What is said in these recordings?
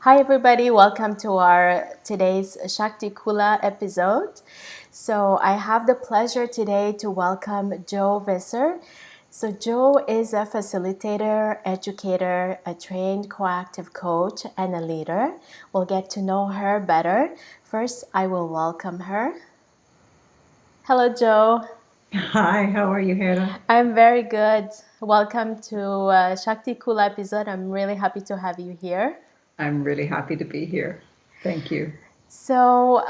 Hi everybody, welcome to our today's Shakti Kula episode. So I have the pleasure today to welcome Jos Visser. So Jos is a facilitator, educator, a trained coactive coach, and a leader. We'll get to know her better. First, I will welcome her. Hello, Jos. Hi, how are you, Hera? I'm very good. Welcome to Shakti Kula episode. I'm really happy to have you here. I'm really happy to be here. Thank you. So,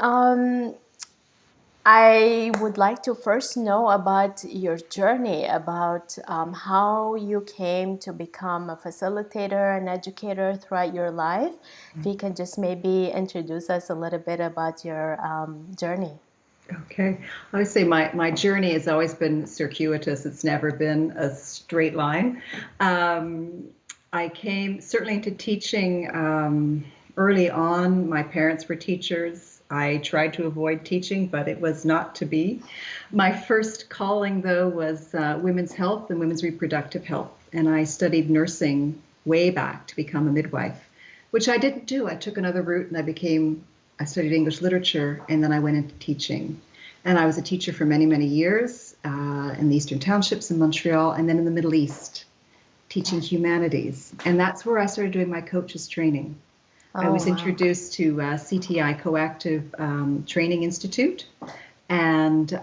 I would like to first know about your journey, about how you came to become a facilitator and educator throughout your life. If you can just maybe introduce us a little bit about your journey. Okay. I would say my journey has always been circuitous. It's never been a straight line. Um, I came certainly into teaching early on. My parents were teachers. I tried to avoid teaching, but it was not to be. My first calling, though, was women's health and women's reproductive health. And I studied nursing way back to become a midwife, which I didn't do. I took another route and I studied English literature, and then I went into teaching. And I was a teacher for many, many years in the Eastern Townships in Montreal, and then in the Middle East, teaching humanities. And that's where I started doing my coaches training. I Oh, was wow. introduced to CTI Coactive Training Institute, and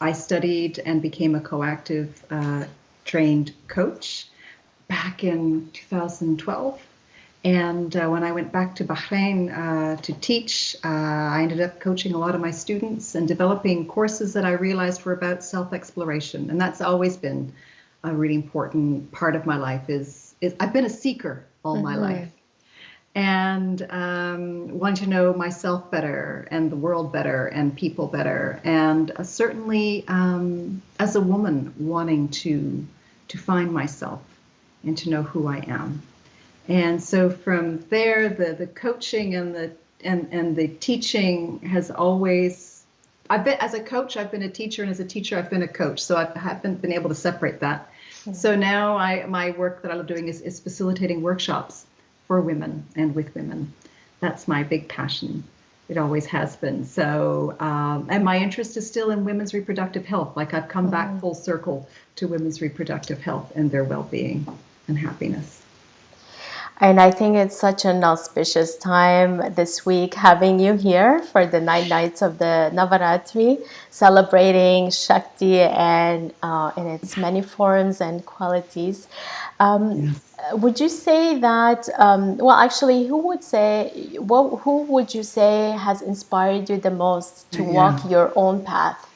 I studied and became a coactive trained coach back in 2012. And when I went back to Bahrain to teach, I ended up coaching a lot of my students and developing courses that I realized were about self-exploration. And that's always been a really important part of my life is I've been a seeker all my life and wanting to know myself better and the world better and people better. And certainly as a woman wanting to find myself and to know who I am. And so from there, the coaching and the teaching has always. I've been as a coach, I've been a teacher, and as a teacher, I've been a coach. So I haven't been able to separate that. So now my work that I'm doing is facilitating workshops for women and with women. That's my big passion. It always has been. So and my interest is still in women's reproductive health. Like I've come back full circle to women's reproductive health and their well-being and happiness. And I think it's such an auspicious time this week having you here for the 9 nights of the Navaratri, celebrating Shakti and in its many forms and qualities. Um, Yes. would you say that, well, actually, who would you say has inspired you the most to Yeah. walk your own path?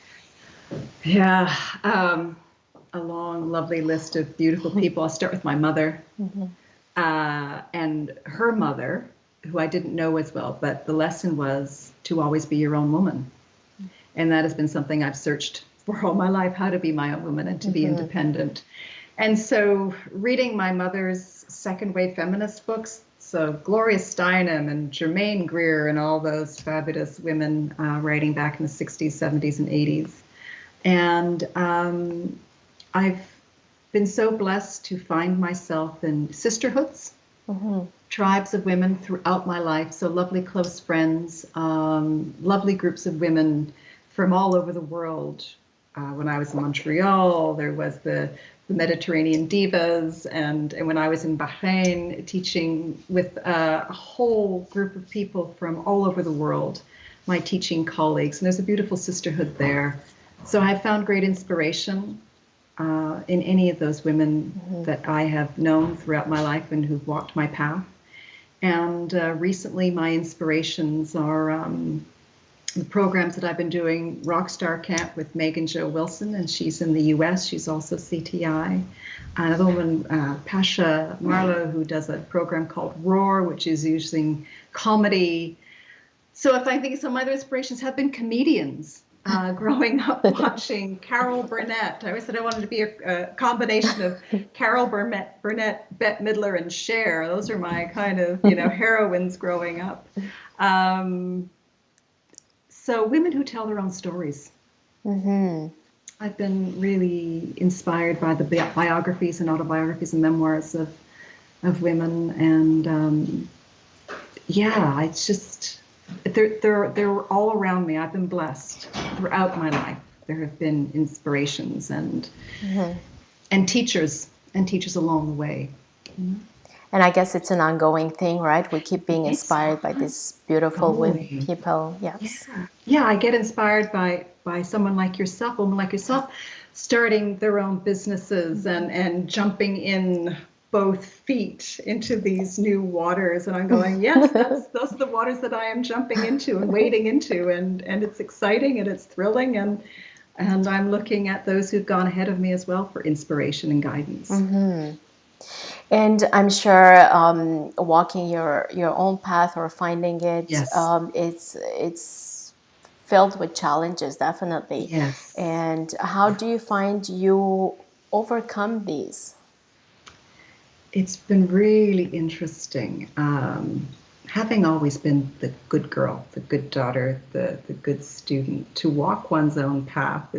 Yeah. A long, lovely list of beautiful people. I'll start with my mother and her mother, who I didn't know as well, but the lesson was to always be your own woman. And that has been something I've searched for all my life, how to be my own woman and to be independent. And so reading my mother's second wave feminist books, so Gloria Steinem and Germaine Greer and all those fabulous women writing back in the 60s, 70s, and 80s. And I've been so blessed to find myself in sisterhoods, tribes of women throughout my life. So lovely close friends, lovely groups of women from all over the world. When I was in Montreal, there was the Mediterranean divas, and when I was in Bahrain teaching with a whole group of people from all over the world, my teaching colleagues, and there's a beautiful sisterhood there. So I found great inspiration in any of those women that I have known throughout my life and who've walked my path. And recently, my inspirations are the programs that I've been doing. Rockstar Camp with Megan Jo Wilson, and she's in the US. She's also CTI. Another woman, Pasha Marlowe, who does a program called Roar, which is using comedy. So if I think some other inspirations have been comedians. Growing up watching Carol Burnett. I always said I wanted to be a combination of Carol Burnett, Bette Midler, and Cher. Those are my kind of, heroines growing up. So women who tell their own stories. I've been really inspired by the biographies and autobiographies and memoirs of women, and yeah, it's just they're all around me. I've been blessed throughout my life. There have been inspirations and teachers along the way. And I guess it's an ongoing thing, right? We keep being It's inspired by these beautiful women, going. people. Yes. Yeah. Yeah, I get inspired by someone like yourself, a woman like yourself, starting their own businesses and jumping in both feet into these new waters. And I'm going, yes, those are the waters that I am jumping into and wading into, and it's exciting and it's thrilling, and I'm looking at those who've gone ahead of me as well for inspiration and guidance. And I'm sure walking your own path or finding it, Yes. it's filled with challenges, definitely. Yes. And how do you find you overcome these? It's been really interesting. Having always been the good girl, the good daughter, the good student, to walk one's own path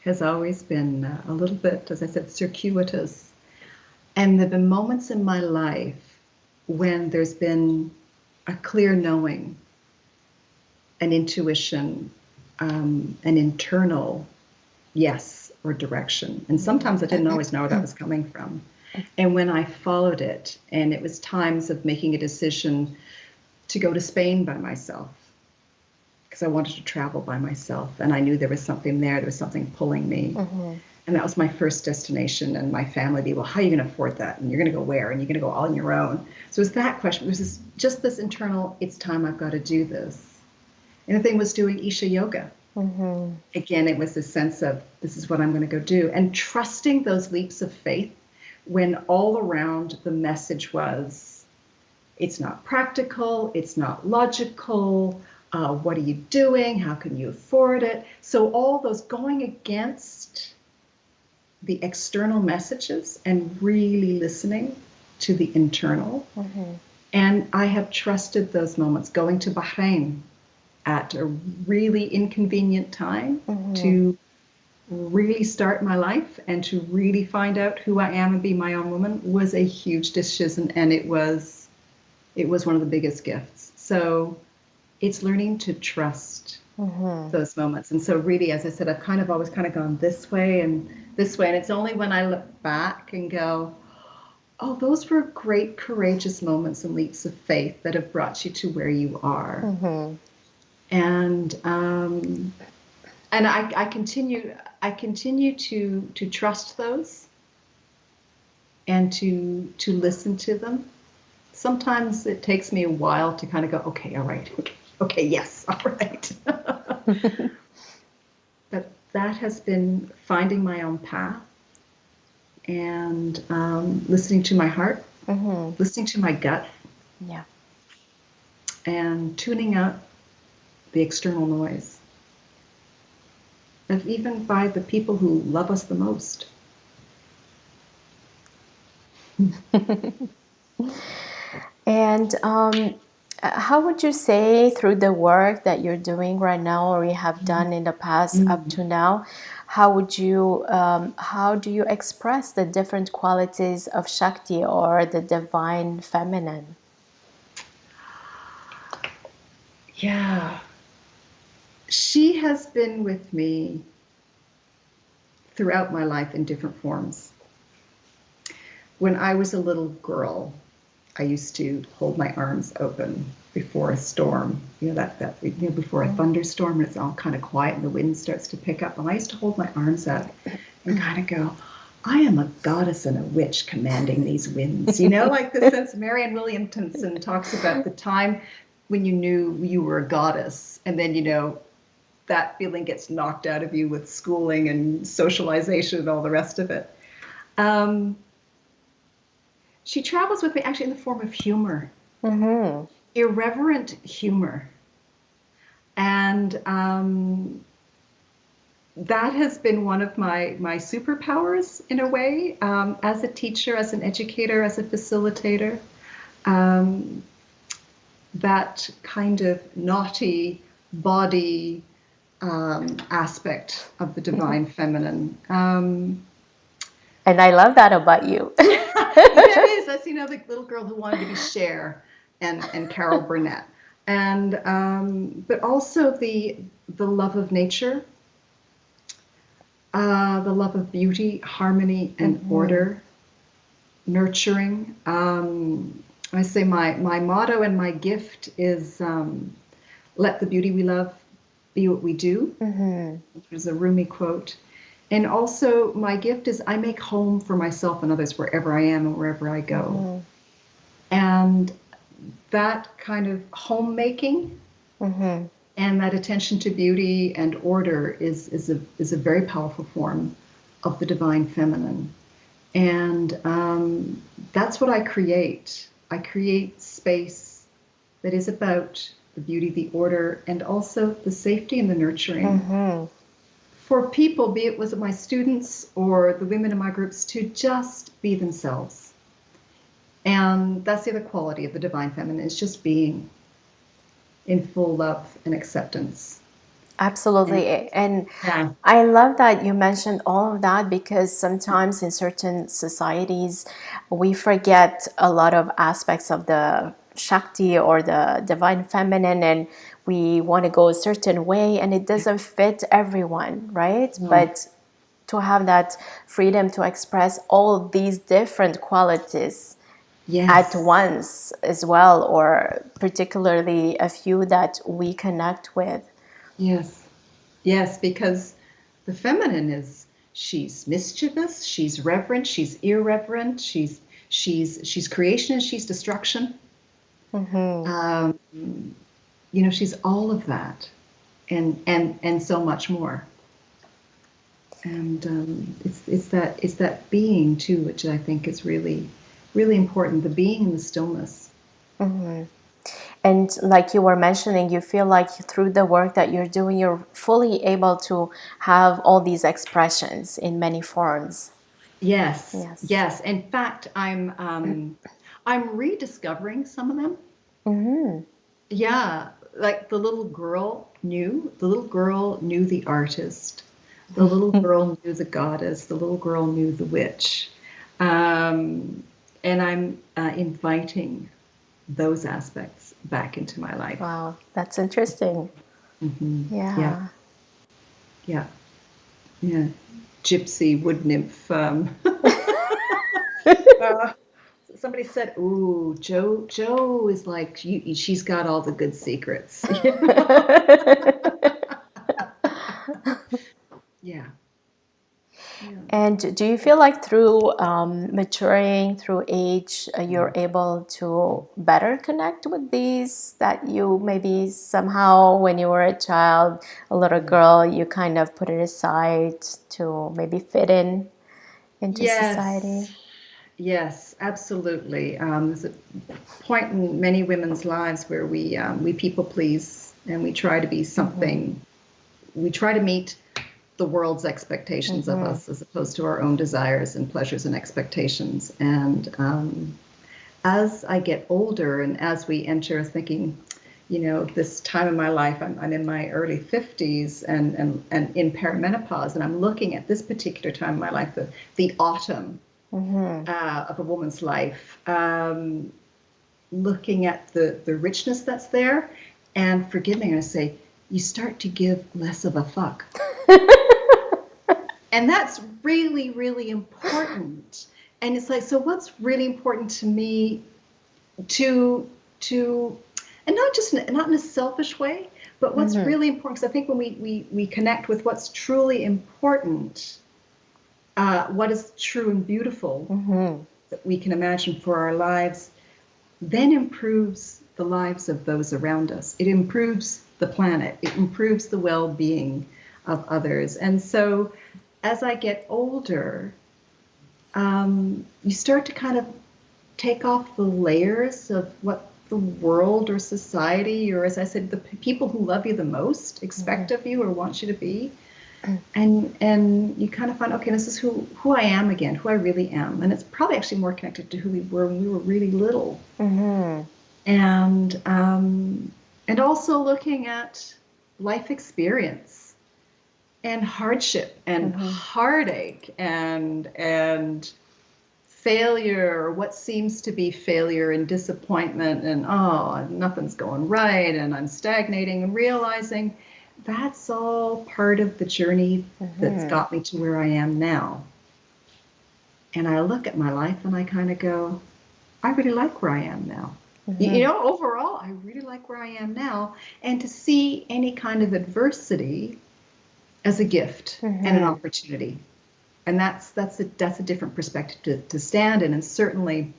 has always been a little bit, as I said, circuitous. And there have been moments in my life when there's been a clear knowing, an intuition, an internal yes or direction. And sometimes I didn't always know where that was coming from. And when I followed it, and it was times of making a decision to go to Spain by myself, because I wanted to travel by myself, and I knew there was something there was something pulling me. And that was my first destination, and my family be, well, how are you going to afford that? And you're going to go where? And you're going to go all on your own. So it was that question. There's just this internal, it's time, I've got to do this. And the thing was doing Isha yoga. Again, it was this sense of, this is what I'm going to go do. And trusting those leaps of faith when all around the message was, it's not practical, it's not logical, what are you doing? How can you afford it? So all those going against the external messages and really listening to the internal. And I have trusted those moments, going to Bahrain at a really inconvenient time to really start my life and to really find out who I am and be my own woman was a huge decision, and it was one of the biggest gifts. So it's learning to trust those moments. And so really, as I said, I've always gone this way and this way. And it's only when I look back and go, oh, those were great, courageous moments and leaps of faith that have brought you to where you are. And I continue to trust those and to listen to them. Sometimes it takes me a while to kind of go, okay, all right, okay, yes, all right. But that has been finding my own path and listening to my heart, listening to my gut, and tuning out the external noise of even by the people who love us the most. And how would you say, through the work that you're doing right now or you have done in the past up to now, how do you express the different qualities of Shakti or the divine feminine? Yeah. She has been with me throughout my life in different forms. When I was a little girl, I used to hold my arms open before a storm, before a thunderstorm, and it's all kind of quiet and the wind starts to pick up. And I used to hold my arms up and kind of go, I am a goddess and a witch commanding these winds. Like the sense Marianne Williamson talks about the time when you knew you were a goddess, and then, that feeling gets knocked out of you with schooling and socialization and all the rest of it. She travels with me actually in the form of humor, irreverent humor. And that has been one of my superpowers in a way, as a teacher, as an educator, as a facilitator. That kind of naughty body aspect of the divine feminine. And I love that about you. It is. That's, the little girl who wanted to be Cher. and Carol Burnett, and but also the love of nature, the love of beauty, harmony, and order, nurturing. I say my motto and my gift is let the beauty we love be what we do, which is a Rumi quote. And also my gift is I make home for myself and others wherever I am and wherever I go. And that kind of homemaking and that attention to beauty and order is a very powerful form of the divine feminine. And that's what I create. I create space that is about the beauty, the order, and also the safety and the nurturing for people, be it was my students or the women in my groups, to just be themselves. And that's the other quality of the divine feminine, is just being in full love and acceptance. Absolutely. And I love that you mentioned all of that, because sometimes in certain societies, we forget a lot of aspects of the Shakti or the divine feminine, and we want to go a certain way and it doesn't fit everyone, right? But to have that freedom to express all these different qualities at once as well, or particularly a few that we connect with. Yes, because the feminine she's mischievous, she's reverent, she's irreverent, she's creation and she's destruction. She's all of that, and so much more. And it's that being too, which I think is really, really important. The being in the stillness. And like you were mentioning, you feel like through the work that you're doing, you're fully able to have all these expressions in many forms. Yes. In fact, I'm rediscovering some of them. Yeah, like the little girl knew the artist, the little girl knew the goddess, the little girl knew the witch, and I'm inviting those aspects back into my life. Wow, that's interesting. Yeah. Gypsy, wood nymph. Somebody said, "Ooh, Jo is like she's got all the good secrets." Yeah. And do you feel like through maturing, through age, you're able to better connect with these that you maybe somehow, when you were a child, a little girl, you kind of put it aside to maybe fit into society? Yes, absolutely. There's a point in many women's lives where we people please and we try to be something. We try to meet the world's expectations of us as opposed to our own desires and pleasures and expectations. And as I get older and as we enter thinking, this time in my life, I'm in my early 50s and in perimenopause, and I'm looking at this particular time in my life, the autumn of a woman's life, looking at the richness that's there, and forgive me, I say, you start to give less of a fuck. And that's really, really important. And it's like, so what's really important to me to and not in a selfish way, but what's really important, because I think when we connect with what's truly important, what is true and beautiful that we can imagine for our lives, then improves the lives of those around us. It improves the planet. It improves the well-being of others. And so as I get older, you start to kind of take off the layers of what the world or society, or as I said, the people who love you the most expect of you or want you to be. And you kind of find, okay, this is who I am again, who I really am. And it's probably actually more connected to who we were when we were really little. And also looking at life experience and hardship and heartache and failure, or what seems to be failure and disappointment, and oh, nothing's going right, and I'm stagnating, and realizing that's all part of the journey that's got me to where I am now. And I look at my life and I kind of go, I really like where I am now. You know, overall, I really like where I am now. And to see any kind of adversity as a gift and an opportunity. And that's a different perspective to stand in. And certainly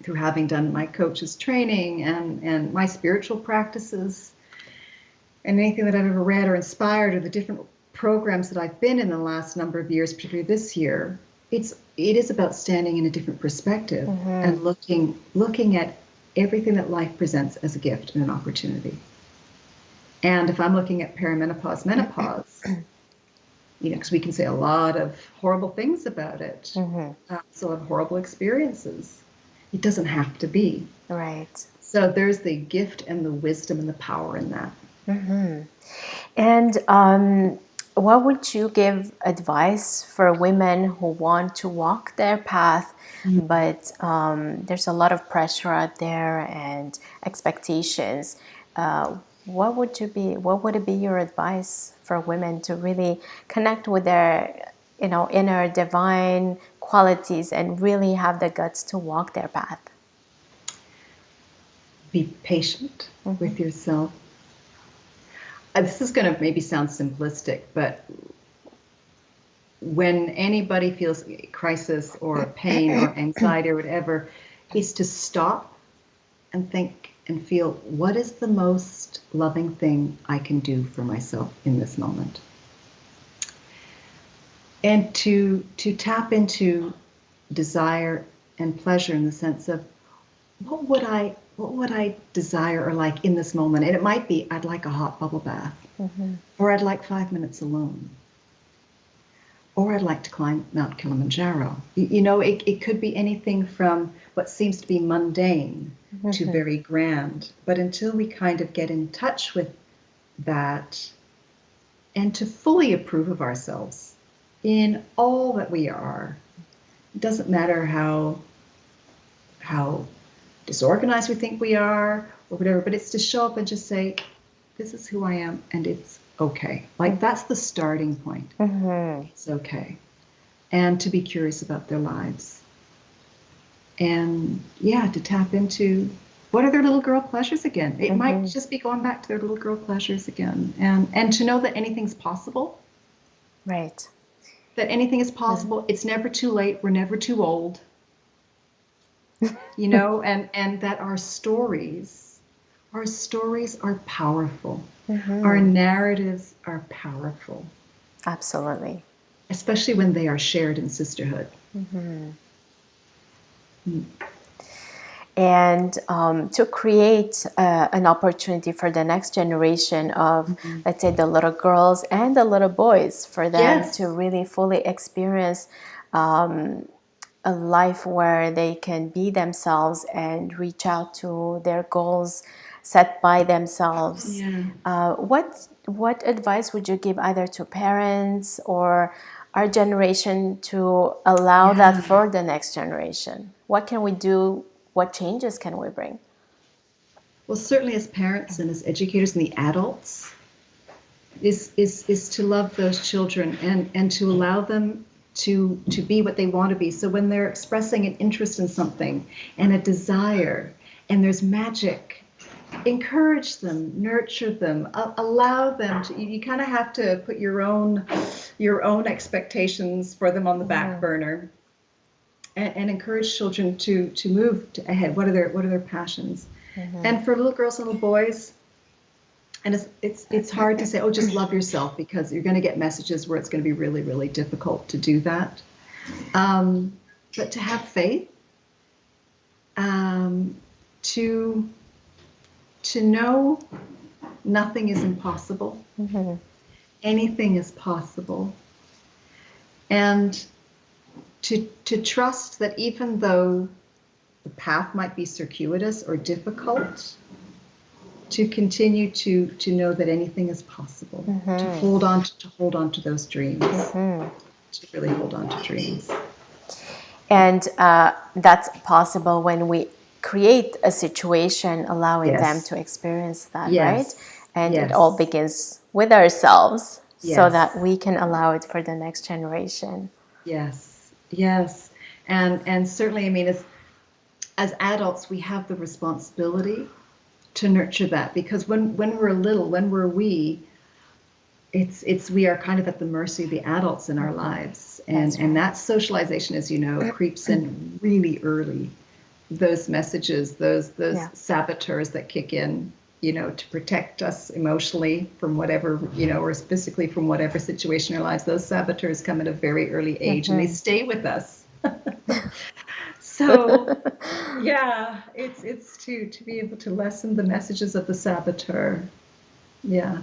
through having done my coach's training and my spiritual practices and anything that I've ever read or inspired, or the different programs that I've been in the last number of years, particularly this year, it is about standing in a different perspective and looking at everything that life presents as a gift and an opportunity. And if I'm looking at perimenopause, menopause, you know, because we can say a lot of horrible things about it, so have horrible experiences. It doesn't have to be. Right. So there's the gift and the wisdom and the power in that. And what would you give advice for women who want to walk their path, but there's a lot of pressure out there and expectations? What would it be your advice for women to really connect with their, inner divine qualities and really have the guts to walk their path? Be patient with yourself. This is going to maybe sound simplistic, but when anybody feels crisis or pain or anxiety or whatever, is to stop and think and feel, what is the most loving thing I can do for myself in this moment? And to tap into desire and pleasure in the sense of, what would I desire or like in this moment? And it might be, I'd like a hot bubble bath, or I'd like 5 minutes alone, or I'd like to climb Mount Kilimanjaro. It could be anything from what seems to be mundane to very grand. But until we kind of get in touch with that and to fully approve of ourselves in all that we are, it doesn't matter how disorganized we think we are or whatever, but it's to show up and just say, this is who I am and it's okay. Like, that's the starting point. It's okay. And to be curious about their lives. And to tap into, what are their little girl pleasures again? It might just be going back to their little girl pleasures again. And to know that anything's possible. Right. That anything is possible. It's never too late. We're never too old. And that our stories are powerful. Our narratives are powerful. Absolutely. Especially when they are shared in sisterhood. And to create an opportunity for the next generation of, let's say, the little girls and the little boys, for them to really fully experience a life where they can be themselves and reach out to their goals set by themselves. What advice would you give either to parents or our generation to allow that for the next generation? What can we do? What changes can we bring? Well, certainly as parents and as educators and the adults is to love those children and to allow them to be what they want to be. So when they're expressing an interest in something and a desire and there's magic, encourage them, nurture them, allow them to. You kind of have to put your own expectations for them on the back burner, and encourage children to move ahead. What are their passions? And for little girls and little boys, and it's hard to say, oh, just love yourself, because you're going to get messages where it's going to be really, really difficult to do that. But to have faith, to know nothing is impossible. Anything is possible. And to trust that even though the path might be circuitous or difficult, to continue to know that anything is possible. To hold on to those dreams. To really hold on to dreams. And that's possible when we create a situation allowing them Yes. to experience that, right? Yes. And it all Yes. begins with ourselves so that Yes. we can allow it for the next generation. Yes. Yes. And certainly, I mean, as adults, we have the responsibility to nurture that, because when we're little, when we're it's we are kind of at the mercy of the adults in our lives, That's and right. that socialization, as you know, creeps in really early. Those messages, those Yeah. saboteurs that kick in, to protect us emotionally from whatever, or physically from whatever situation in our lives. Those saboteurs come at a very early age, and they stay with us. So yeah, it's to be able to lessen the messages of the saboteur. Yeah.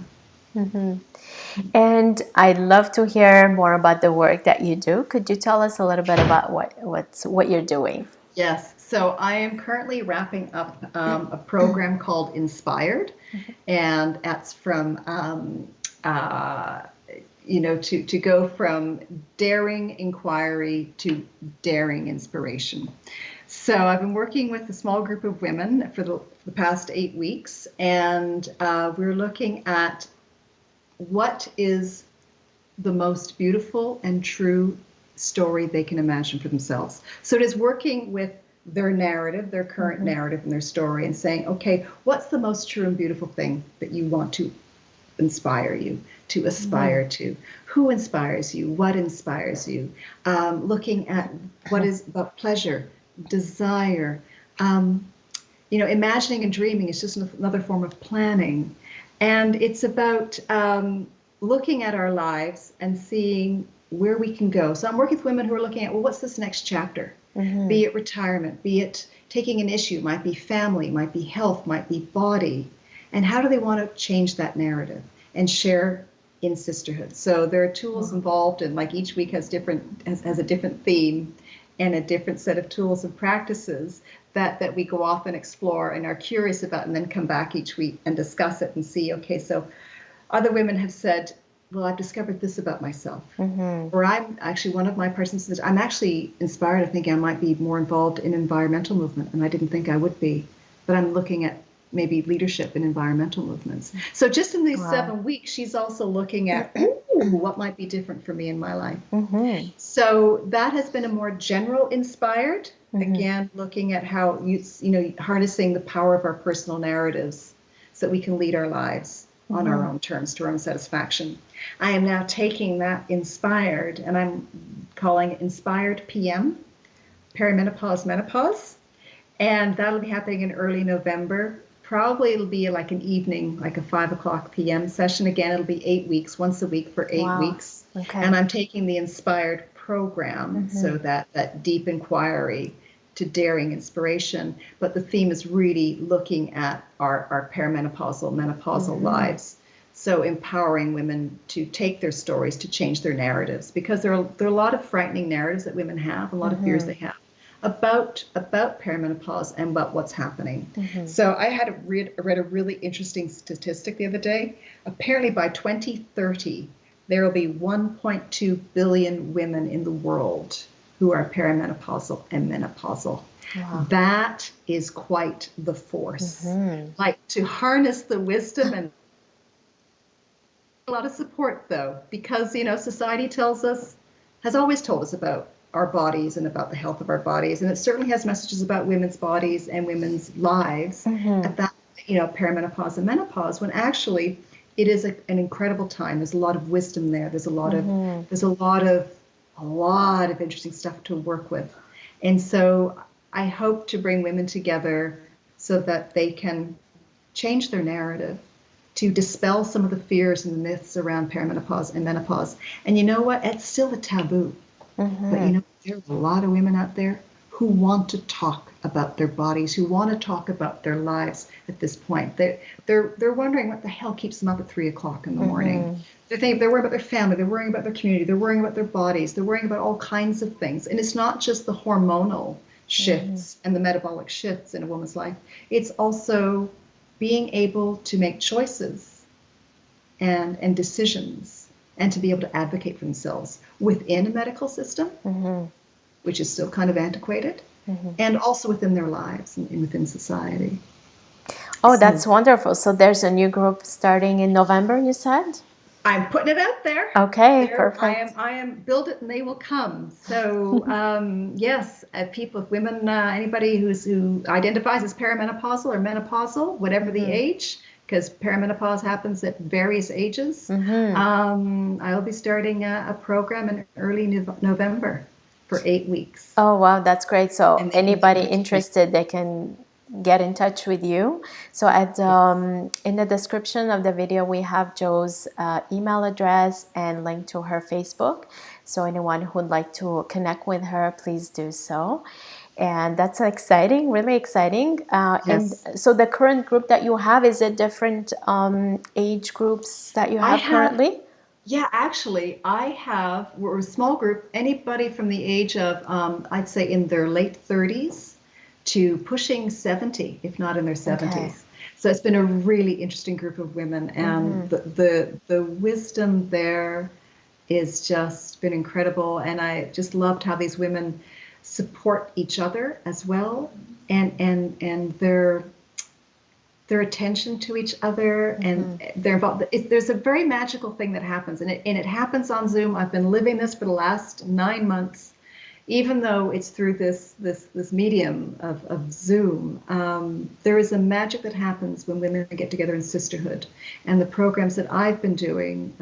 And I'd love to hear more about the work that you do. Could you tell us a little bit about what you're doing? Yes. So I am currently wrapping up a program called Inspired, and that's from to go from daring inquiry to daring inspiration. So I've been working with a small group of women for the past 8 weeks, and we're looking at what is the most beautiful and true story they can imagine for themselves. So it is working with their narrative, their current narrative and their story, and saying, okay, what's the most true and beautiful thing that you want to inspire you, to aspire to? Who inspires you? What inspires you? Looking at what is about pleasure, desire. Imagining and dreaming is just another form of planning. And it's about looking at our lives and seeing where we can go. So I'm working with women who are looking at, well, what's this next chapter? Be it retirement, be it taking an issue, might be family, might be health, might be body. And how do they want to change that narrative and share in sisterhood? So there are tools involved, and like each week has a different theme and a different set of tools and practices that we go off and explore and are curious about, and then come back each week and discuss it and see, okay, so other women have said, well, I've discovered this about myself. Or I'm actually, one of my persons said, I'm actually inspired. I think I might be more involved in environmental movement, and I didn't think I would be. But I'm looking at maybe leadership in environmental movements. So just in these 7 weeks, she's also looking at, what might be different for me in my life. So that has been a more general inspired, again, looking at how, harnessing the power of our personal narratives so that we can lead our lives on our own terms, to our own satisfaction. I am now taking that inspired, and I'm calling it Inspired PM, Perimenopause, Menopause. And that'll be happening in early November. Probably it'll be like an evening, like a 5:00 p.m. session. Again, it'll be 8 weeks, once a week for 8 weeks. Okay. And I'm taking the Inspired program, so that deep inquiry to daring inspiration. But the theme is really looking at our perimenopausal, menopausal lives. So empowering women to take their stories, to change their narratives, because there are a lot of frightening narratives that women have, a lot of fears they have about perimenopause and about what's happening. So I had read a really interesting statistic the other day. Apparently by 2030, there will be 1.2 billion women in the world who are perimenopausal and menopausal. Wow. That is quite the force. Like, to harness the wisdom, and a lot of support though, because society has always told us about our bodies and about the health of our bodies, and it certainly has messages about women's bodies and women's lives at that perimenopause and menopause, when actually it is an incredible time. There's a lot of wisdom there. There's a lot of interesting stuff to work with. And so I hope to bring women together so that they can change their narrative, to dispel some of the fears and the myths around perimenopause and menopause. And you know what? It's still a taboo. But there's a lot of women out there who want to talk about their bodies, who want to talk about their lives at this point. They're wondering what the hell keeps them up at 3:00 in the morning. They're worrying about their family, they're worrying about their community, they're worrying about their bodies, they're worrying about all kinds of things. And it's not just the hormonal shifts and the metabolic shifts in a woman's life. It's also being able to make choices and decisions, and to be able to advocate for themselves within a medical system, which is still kind of antiquated, and also within their lives and within society. Oh, that's wonderful. So there's a new group starting in November, you said? I'm putting it out there. Okay, perfect. I am build it and they will come. So yes, people, women, anybody who identifies as perimenopausal or menopausal, whatever the age, because perimenopause happens at various ages. I'll be starting a program in early November for 8 weeks. Oh, wow, that's great. So And they can anybody do it. interested, they can get in touch with you. So in the description of the video, we have Jo's email address and link to her Facebook. So anyone who'd like to connect with her, please do so. And that's exciting, really exciting. And so the current group that you have, is it different age groups that you have currently? Yeah, actually, we're a small group, anybody from the age of, I'd say in their late 30s to pushing 70, if not in their 70s. Okay. So it's been a really interesting group of women, and the wisdom there is just been incredible. And I just loved how these women support each other as well, and their attention to each other, and they're involved. There's a very magical thing that happens, and it happens on Zoom. I've been living this for the last 9 months, even though it's through this medium of Zoom. There is a magic that happens when women get together in sisterhood, and the programs that I've been doing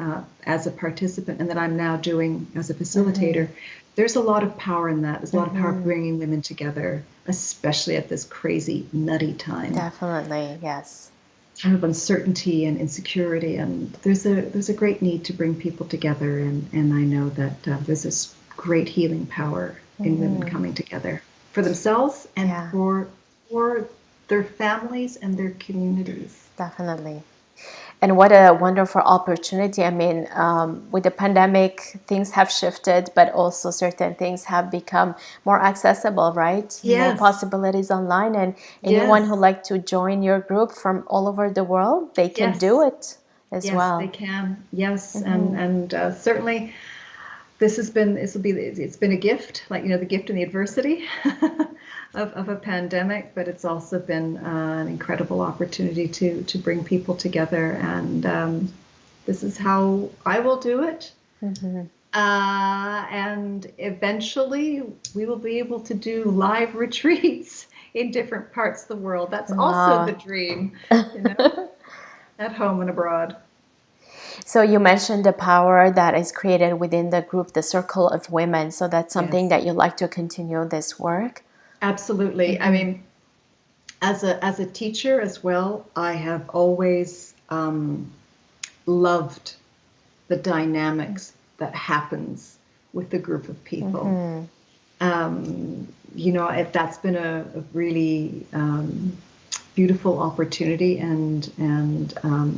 as a participant, and that I'm now doing as a facilitator. There's a lot of power in that. There's a lot of power bringing women together, especially at this crazy, nutty time. Definitely, yes. Time of uncertainty and insecurity, and there's a great need to bring people together, and I know that there's this great healing power in women coming together for themselves and for their families and their communities. Definitely. And what a wonderful opportunity. I mean, with the pandemic, things have shifted, but also certain things have become more accessible, right? Yes. More possibilities online. And anyone who'd like to join your group from all over the world, they can do it as well. Yes, they can. Yes. And certainly it's been a gift, like, the gift and the adversity of a pandemic, but it's also been an incredible opportunity to bring people together, and this is how I will do it. And eventually we will be able to do live retreats in different parts of the world. That's also the dream, at home and abroad. So you mentioned the power that is created within the group, the circle of women. So that's something that you like to continue this work? Absolutely. I mean, as a teacher as well, I have always loved the dynamics that happens with the group of people. That's been a really beautiful opportunity and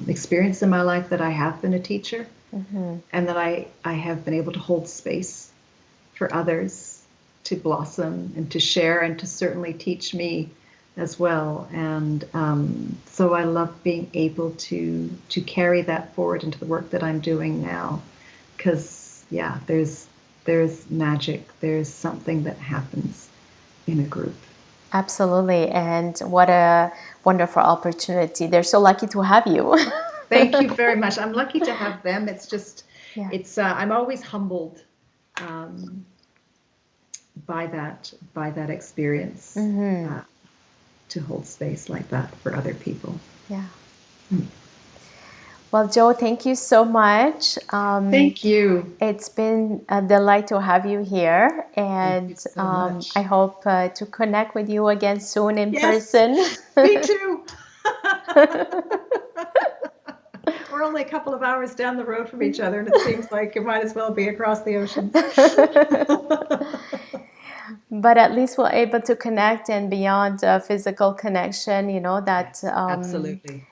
experience in my life, that I have been a teacher, and that I have been able to hold space for others to blossom and to share and to certainly teach me as well. And so I love being able to carry that forward into the work that I'm doing now, because there's magic, there's something that happens in a group. Absolutely. And what a wonderful opportunity. They're so lucky to have you. Thank you very much. I'm lucky to have them. It's just, I'm always humbled by that experience, to hold space like that for other people. Yeah. Well, Jo, thank you so much. Thank you. It's been a delight to have you here, and so much. I hope to connect with you again soon in person. Me too. We're only a couple of hours down the road from each other, and it seems like it might as well be across the ocean. But at least we're able to connect, and beyond physical connection, that absolutely.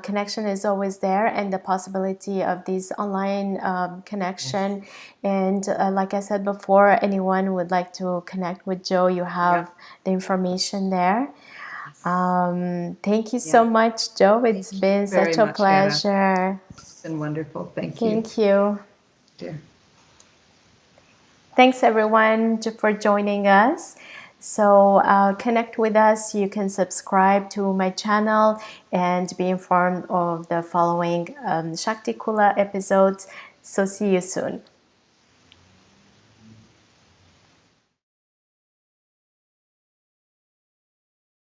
Connection is always there, and the possibility of these online connection. And like I said before, anyone would like to connect with Jo, you have the information there. Thank you so much, Jo. It's been such a pleasure. Hannah. It's been wonderful. Thank you. Thank you. Dear. Thanks everyone for joining us. So connect with us. You can subscribe to my channel and be informed of the following Shakti Kula episodes. So see you soon.